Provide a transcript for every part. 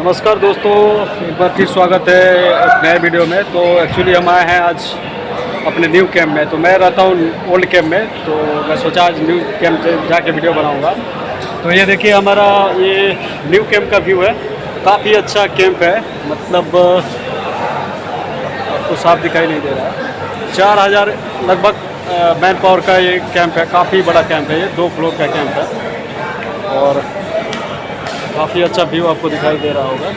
नमस्कार दोस्तों, एक बार फिर स्वागत है एक नए वीडियो में। तो एक्चुअली हम आए हैं आज अपने न्यू कैंप में। तो मैं रहता हूँ ओल्ड कैंप में, तो मैं सोचा आज न्यू कैंप से जाके वीडियो बनाऊंगा। तो ये देखिए हमारा ये न्यू कैंप का व्यू है। काफ़ी अच्छा कैंप है, मतलब आपको साफ दिखाई नहीं दे रहा है। 4000 लगभग मैन पावर का ये कैंप है। काफ़ी बड़ा कैंप है, ये 2 फ्लोर का कैंप है और काफ़ी अच्छा व्यू आपको दिखाई दे रहा होगा।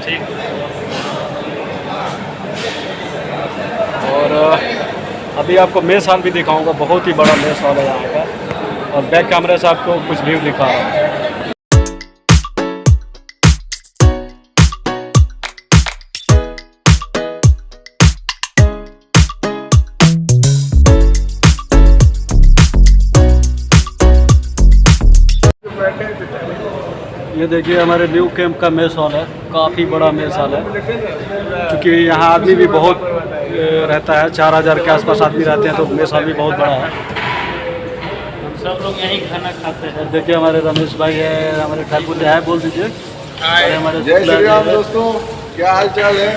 ठीक। और अभी आपको मेस हॉल भी दिखाऊंगा। बहुत ही बड़ा मेस हॉल है यहाँ का, और बैक कैमरे से आपको कुछ व्यू दिखा रहा हूँ। ये देखिए हमारे न्यू कैंप का मेस हॉल है। काफ़ी बड़ा मेस हॉल है, क्योंकि यहाँ आदमी भी बहुत रहता है। 4000 के आसपास आदमी रहते हैं, तो मेस हॉल भी बहुत बड़ा है। हम सब लोग यहीं खाना खाते हैं। देखिए हमारे रमेश भाई है, हमारे ठाकुर जी है, बोल दीजिए। जय श्री राम दोस्तों, क्या हाल चाल है।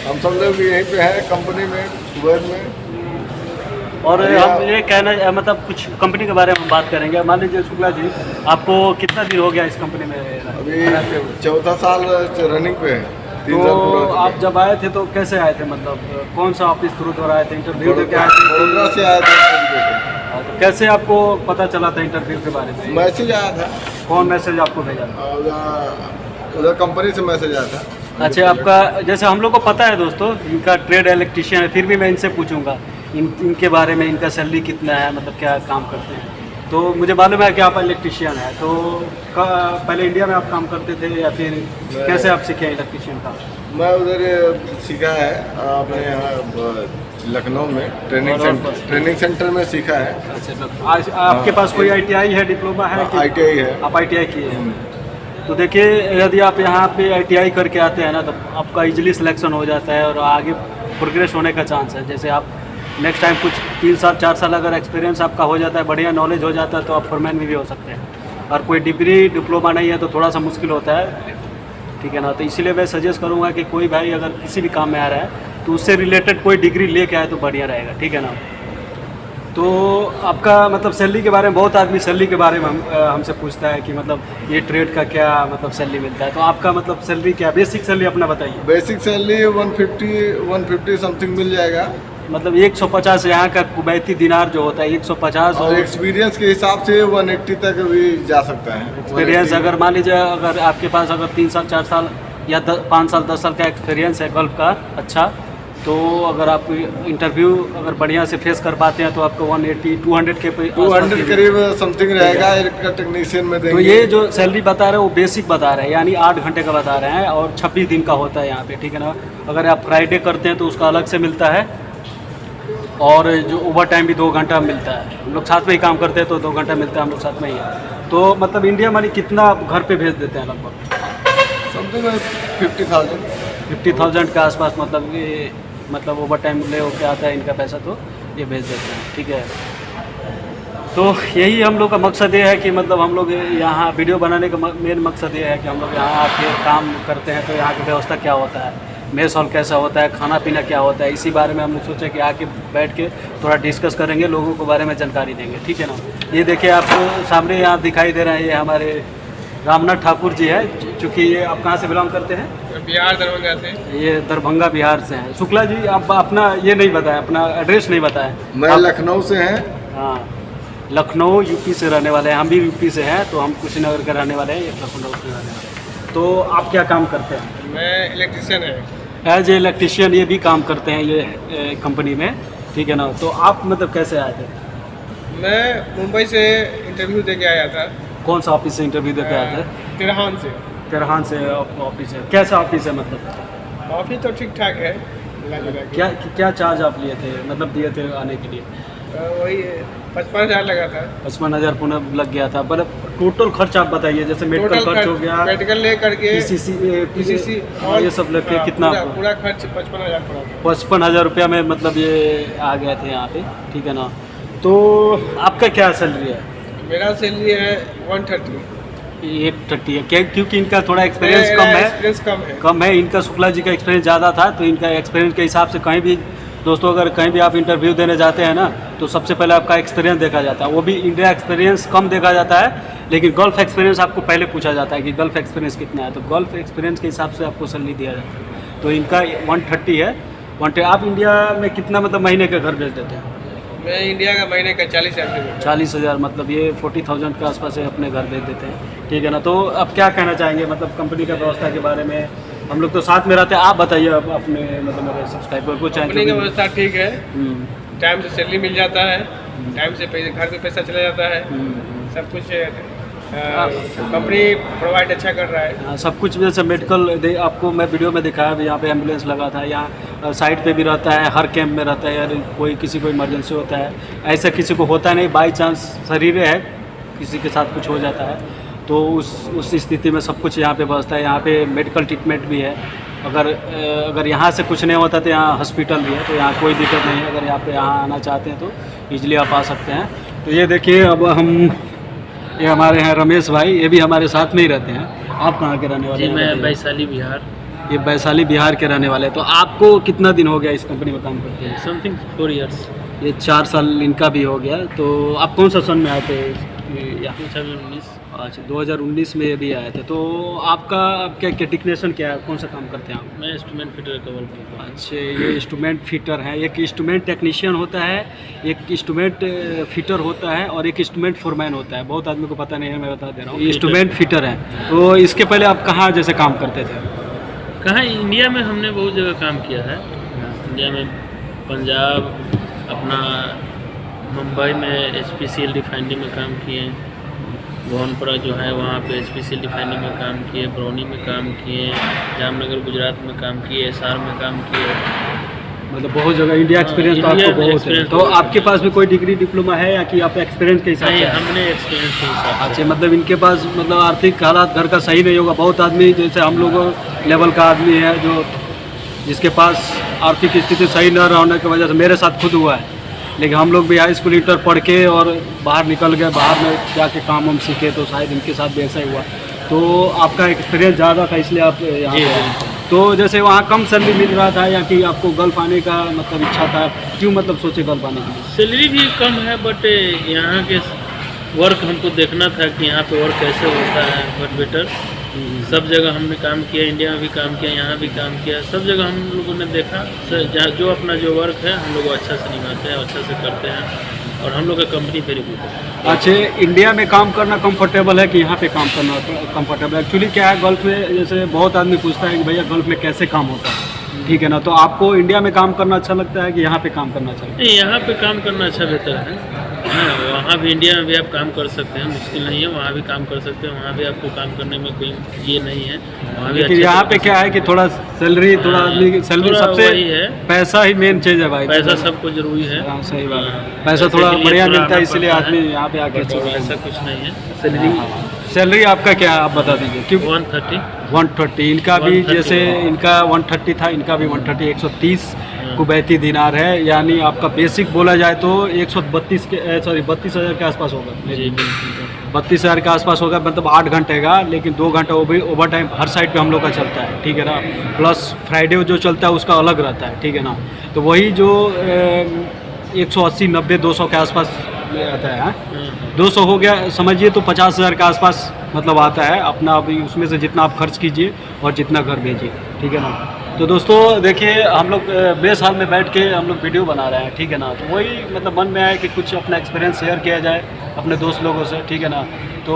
हम सब लोग भी यहीं पे हैं कंपनी में, कुवैत में। और हम ये कहना मतलब कुछ कंपनी के बारे में बात करेंगे। मान लीजिए शुक्ला जी, आपको कितना दिन हो गया इस कंपनी में? अभी 14 साल रनिंग पे है। 3 साल पूरा हो तो चुका आप जब आए थे तो कैसे आए थे? मतलब कौन सा ऑफिस थ्रू द्वारा आए थे? इंटरव्यू देके आए थे? वडोदरा से आया था। तो कैसे आपको पता चला था इंटरव्यू के बारे में? मैसेज आया था। कौन मैसेज आपको भेजा था? उधर कंपनी से मैसेज आया था। अच्छा, आपका जैसे हम लोग को पता है दोस्तों, इनका ट्रेड इलेक्ट्रीशियन है, फिर भी मैं इनसे पूछूंगा इनके बारे में। इनका सैलरी कितना है, मतलब क्या काम करते हैं? तो मुझे मालूम है कि आप इलेक्ट्रीशियन हैं। तो पहले इंडिया में आप काम करते थे या फिर कैसे आप सीखे इलेक्ट्रीशियन का? मैं उधर सीखा है अपने यहाँ लखनऊ में ट्रेनिंग सेंटर में सीखा है। अच्छा, आज आपके पास कोई ITI है, डिप्लोमा है? ITI है। आप ITI किए हैं? तो देखिए, यदि आप यहाँ पे ITI करके आते हैं ना, तो आपका इजीली सिलेक्शन हो जाता है और आगे प्रोग्रेस होने का चांस है। जैसे आप नेक्स्ट टाइम कुछ 3 साल 4 साल अगर एक्सपीरियंस आपका हो जाता है, बढ़िया नॉलेज हो जाता है, तो आप फोरमैन भी हो सकते हैं। और कोई डिग्री डिप्लोमा नहीं है तो थोड़ा सा मुश्किल होता है, ठीक है ना। तो इसीलिए मैं सजेस्ट करूँगा कि कोई भाई अगर किसी भी काम में आ रहा है तो उससे रिलेटेड कोई डिग्री लेके आए तो बढ़िया रहेगा, ठीक है ना। तो आपका मतलब सैलरी के बारे में, बहुत आदमी सैलरी के बारे में हमसे पूछता है कि मतलब ये ट्रेड का क्या मतलब सैलरी मिलता है। तो आपका मतलब सैलरी क्या, बेसिक सैलरी अपना बताइए। बेसिक सैलरी 150 समथिंग मिल जाएगा। मतलब 150 यहाँ का कुवैती दिनार जो होता है 150। और एक्सपीरियंस के हिसाब से 180 तक भी जा सकता है। एक्सपीरियंस अगर मान लीजिए अगर आपके पास अगर 3 साल 4 साल या 5 साल 10 साल का एक्सपीरियंस है गल्फ का, अच्छा, तो अगर आप इंटरव्यू अगर बढ़िया से फेस कर पाते हैं तो आपको 180 200 के 200 करीब समथिंग रहेगा टेक्नीशियन में देंगे। तो ये जो सैलरी बता रहे हैं वो बेसिक बता रहे हैं, यानी 8 घंटे का बता रहे हैं और 26 दिन का होता है यहाँ पे, ठीक है ना। अगर आप फ्राइडे करते हैं तो उसका अलग से मिलता है, और जो ओवर टाइम भी 2 घंटा मिलता है। हम लोग साथ में ही काम करते हैं तो 2 घंटा मिलता है, हम लोग साथ में ही है। तो मतलब इंडिया मनी कितना घर पे भेज देते हैं? लगभग समथिंग 50,000 50,000 के आसपास। मतलब ये मतलब ओवर टाइम ले होके आता है इनका पैसा, तो ये भेज देते हैं, ठीक है। तो यही हम लोग का मकसद ये है कि मतलब हम लोग यहाँ वीडियो बनाने का मेन मकसद ये है कि हम लोग यहाँ आके काम करते हैं तो यहाँ की व्यवस्था क्या होता है, मेस हॉल कैसा होता है, खाना पीना क्या होता है, इसी बारे में हम लोग सोचे कि आके बैठ के थोड़ा डिस्कस करेंगे, लोगों के बारे में जानकारी देंगे, ठीक है ना। ये देखिए आपको सामने यहाँ दिखाई दे रहे हैं, ये हमारे रामनाथ ठाकुर जी है। चूँकि ये आप कहाँ से बिलोंग करते हैं? बिहार, दरभंगा से। ये दरभंगा बिहार से हैं। शुक्ला जी, आप अपना ये नहीं बताया, अपना एड्रेस नहीं बताया। मैं लखनऊ से हैं। हाँ, लखनऊ यूपी से रहने वाले हैं। हम भी यूपी से हैं, तो हम कुशीनगर के रहने वाले हैं, ये लखनऊ से रहने वाले हैं। तो आप क्या काम करते हैं? मैं इलेक्ट्रीशियन है। एज ए इलेक्ट्रीशियन ये भी काम करते हैं ये कंपनी में, ठीक है ना। तो आप मतलब कैसे आए थे? मैं मुंबई से इंटरव्यू दे के आया था। कौन सा ऑफिस से इंटरव्यू देते आए थे? तिरहान से। तिरहान से ऑफिस है। कैसा ऑफिस है मतलब? ऑफिस तो ठीक ठाक है। क्या चार्ज आप लिए थे, मतलब दिए थे आने के लिए? वही 55,000 लगा था। 55,000 पुनः लग गया था। मतलब टोटल खर्च आप बताइए, जैसे मेडिकल खर्च हो गया, मेडिकल ले करके PCC और ये सब लग के कितना? पूरा खर्च 55,000 पड़ा था। 55,000 रुपया में मतलब ये आ गए थे यहाँ पे, ठीक है ना। तो आपका क्या सैलरी है? मेरा सैलरी है 130। 130 है क्योंकि इनका थोड़ा एक्सपीरियंस कम है। इनका शुक्ला जी का एक्सपीरियंस ज़्यादा था, तो इनका एक्सपीरियंस के हिसाब से कहीं भी दोस्तों अगर कहीं भी आप इंटरव्यू देने जाते हैं ना, तो सबसे पहले आपका एक्सपीरियंस देखा जाता है। वो भी इंडिया एक्सपीरियंस कम देखा जाता है, लेकिन गल्फ एक्सपीरियंस आपको पहले पूछा जाता है कि गल्फ एक्सपीरियंस कितना है, तो गल्फ एक्सपीरियंस के हिसाब से आपको सैलरी दिया जाता है। तो इनका 130 है। 130 आप इंडिया में कितना मतलब महीने का घर भेज देते हैं? मैं इंडिया का महीने का 40,000 40,000 मतलब ये 40,000 के आसपास से अपने घर भेज देते हैं, ठीक है ना। तो अब क्या कहना चाहेंगे मतलब कंपनी का व्यवस्था के बारे में? हम लोग तो साथ में रहते हैं, आप बताइए अब अपने मतलब मेरे सब्सक्राइबर को। कंपनी का व्यवस्था ठीक है, टाइम से सैलरी मिल जाता है, टाइम से घर पे पैसा चला जाता है, सब कुछ कंपनी प्रोवाइड अच्छा कर रहा है। हाँ, सब कुछ जैसे मेडिकल आपको मैं वीडियो में दिखाया भी, यहाँ पे एम्बुलेंस लगा था, यहाँ साइड पे भी रहता है, हर कैंप में रहता है। यार कोई किसी को इमरजेंसी होता है, ऐसा किसी को होता नहीं, बाई चांस शरीर है किसी के साथ कुछ हो जाता है, तो उस स्थिति में सब कुछ यहाँ पे व्यवस्था है। यहाँ पे मेडिकल ट्रीटमेंट भी है। अगर यहाँ से कुछ नहीं होता तो यहाँ हॉस्पिटल भी है, तो यहाँ कोई दिक्कत नहीं है। अगर यहाँ आना चाहते हैं तो ईजिली आप आ सकते हैं। तो ये देखिए अब ये हमारे हैं रमेश भाई, ये भी हमारे साथ में ही रहते हैं। आप कहाँ के रहने वाले हैं? मैं वैशाली बिहार। ये वैशाली बिहार के रहने वाले हैं। तो आपको कितना दिन हो गया इस कंपनी में काम करते हैं? Something 4 years। ये 4 साल इनका भी हो गया। तो आप कौन सा सन में आए थे यहाँ? 2019। अच्छा, 2019 में ये भी आए थे। तो आपका क्या टेक्नीशियन क्या है, कौन सा काम करते हैं आप? मैं इंस्ट्रूमेंट फिटर का वर्क करता हूँ। अच्छा, ये इंस्ट्रूमेंट फिटर है। एक इंस्ट्रूमेंट टेक्नीशियन होता है, एक इंस्ट्रूमेंट फिटर होता है और एक इंस्ट्रूमेंट फोरमैन होता है। बहुत आदमी को पता नहीं है, मैं बता दे रहा हूँ। इंस्ट्रूमेंट फिटर है। तो इसके पहले आप कहाँ जैसे काम करते थे? कहाँ? इंडिया में हमने बहुत जगह काम किया है। इंडिया में पंजाब, अपना मुंबई में HPCL रिफाइनरी में काम किए, भवनपुरा जो है वहाँ पे HPCL रिफाइनरी में काम किए, बरौनी में काम किए, जामनगर गुजरात में काम किए, SR में काम किए। मतलब बहुत जगह इंडिया एक्सपीरियंस तो आपको बहुत है। तो आपके पास भी कोई डिग्री डिप्लोमा है या कि आप एक्सपीरियंस के हिसाब से? हमने एक्सपीरियंस के हिसाब से। अच्छा, मतलब इनके पास मतलब आर्थिक हालात घर का सही नहीं होगा। बहुत आदमी जैसे हम लोगों लेवल का आदमी है जो जिसके पास आर्थिक स्थिति सही न रहने की वजह से, मेरे साथ खुद हुआ है, लेकिन हम लोग भी हाई स्कूल इंटर पढ़ के और बाहर निकल गए, बाहर में जाके काम हम सीखे, तो शायद इनके साथ भी ऐसा ही हुआ। तो आपका एक्सपीरियंस ज़्यादा था इसलिए आप यहाँ पे आए। तो जैसे वहाँ कम सैलरी मिल रहा था या कि आपको गल्फ आने का मतलब इच्छा था, क्यों मतलब सोचे गल्फ आने की? सैलरी भी कम है, बट यहाँ के वर्क हमको देखना था कि यहाँ पे वर्क कैसे होता है। बट बेटर सब जगह हमने काम किया, इंडिया में भी काम किया, यहाँ भी काम किया, सब जगह हम लोगों ने देखा जो अपना जो वर्क है हम लोग अच्छा से निभाते हैं, अच्छा से करते हैं, और हम लोग का कंपनी वेरी गुड है। अच्छा, इंडिया में काम करना कंफर्टेबल है कि यहाँ पे काम करना कंफर्टेबल है? एक्चुअली क्या है, गल्फ में जैसे बहुत आदमी पूछता है कि भैया गल्फ में कैसे काम होता है, ठीक है ना। तो आपको इंडिया में काम करना अच्छा लगता है कि यहाँ पे काम करना अच्छा लगता है? नहीं, यहाँ पे काम करना अच्छा बेहतर है। वहाँ भी इंडिया में भी आप काम कर सकते हैं, मुश्किल नहीं है। वहाँ भी काम कर सकते हैं, वहाँ भी आपको काम करने में कोई ये नहीं है। वहाँ भी लेकिन यहाँ पे क्या है कि थोड़ा सैलरी, थोड़ा आदमी सैलरी सबसे है, पैसा ही मेन चीज़ है भाई। पैसा सबको जरूरी है। सही बात है, पैसा थोड़ा बढ़िया मिलता है इसलिए आदमी यहाँ पे आके। ऐसा कुछ नहीं है। सैलरी आपका क्या है आप बता दीजिए? क्यों 130 इनका भी 130 जैसे इनका 130 था, इनका भी 130 130 कुवैती दिनार है। यानी आपका बेसिक बोला जाए तो 132 के 32,000 के आसपास होगा। 32,000 के आसपास होगा, मतलब 8 घंटे का, लेकिन 2 घंटा वो भी ओवर टाइम हर साइड पे हम लोग का चलता है, ठीक है ना। प्लस फ्राइडे जो चलता है उसका अलग रहता है, ठीक है ना। तो वही जो 180 90 200 के आसपास आता है। 200 हो गया समझिए, तो 50,000 के आसपास मतलब आता है अपना। अभी उसमें से जितना आप खर्च कीजिए और जितना घर भेजिए, ठीक है ना। तो दोस्तों देखिए, हम लोग बेस हाल में बैठ के हम लोग वीडियो बना रहे हैं, ठीक है ना। तो वही मतलब मन में आया कि कुछ अपना एक्सपीरियंस शेयर किया जाए अपने दोस्त लोगों से, ठीक है ना। तो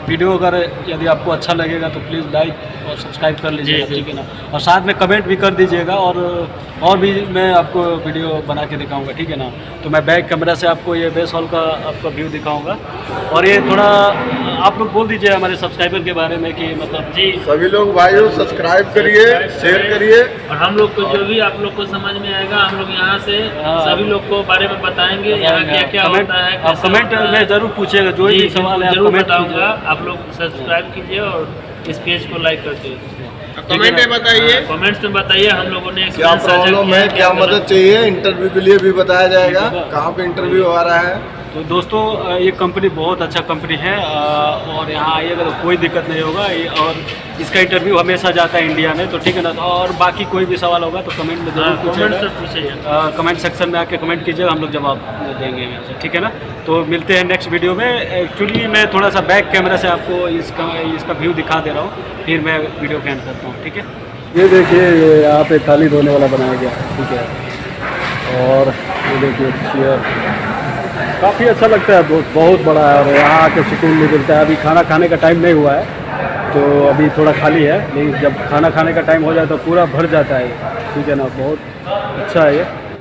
वीडियो अगर यदि आपको अच्छा लगेगा तो प्लीज़ लाइक और सब्सक्राइब कर लीजिएगा, ठीक है ना। और साथ में कमेंट भी कर दीजिएगा, और भी मैं आपको वीडियो बना के दिखाऊंगा, ठीक है ना। तो मैं बैक कैमरा से आपको ये बेस हॉल का आपका व्यू दिखाऊंगा। और ये थोड़ा आप लोग बोल दीजिए हमारे सब्सक्राइबर के बारे में कि मतलब जी सभी लोग भाइयों सब्सक्राइब करिए, शेयर करिए, और हम लोग को जो भी आप लोग को समझ में आएगा हम लोग यहाँ से सभी लोग को बारे में बताएंगे, यहाँ क्या क्या होता है। आप कमेंट में जरूर पूछिएगा, जो भी सवाल है जरूर बताऊंगा। आप लोग सब्सक्राइब कीजिए और इस पेज को लाइक करके कमेंट में बताइए, कमेंट्स में बताइए। हम लोगों ने क्या प्रॉब्लम है, क्या मदद चाहिए, इंटरव्यू के लिए भी बताया जाएगा, कहाँ पे इंटरव्यू आ रहा है, तो दोस्तों ये कंपनी बहुत अच्छा कंपनी है और यहाँ आइएगा तो कोई दिक्कत नहीं होगा और इसका इंटरव्यू हमेशा जाता है इंडिया में, तो ठीक है ना। तो और बाकी कोई भी सवाल होगा तो कमेंट में जरूर पूछिएगा, कमेंट सेक्शन में आके कमेंट कीजिएगा, हम लोग जवाब देंगे यहाँ से, ठीक है ना। तो मिलते हैं नेक्स्ट वीडियो में। एक्चुअली मैं थोड़ा सा बैक कैमरा से आपको इसका व्यू दिखा दे रहा हूँ, फिर मैं वीडियो को एंड करता हूँ, ठीक है। ये देखिए ये यहाँ पे थाली धोने वाला बनाया गया है, ठीक है। और ये देखिए चेयर काफ़ी अच्छा लगता है, बहुत बड़ा है और यहाँ आके सुकून भी मिलता है। अभी खाना खाने का टाइम नहीं हुआ है तो अभी थोड़ा खाली है, लेकिन जब खाना खाने का टाइम हो जाए तो पूरा भर जाता है, ठीक है ना। बहुत अच्छा है ये।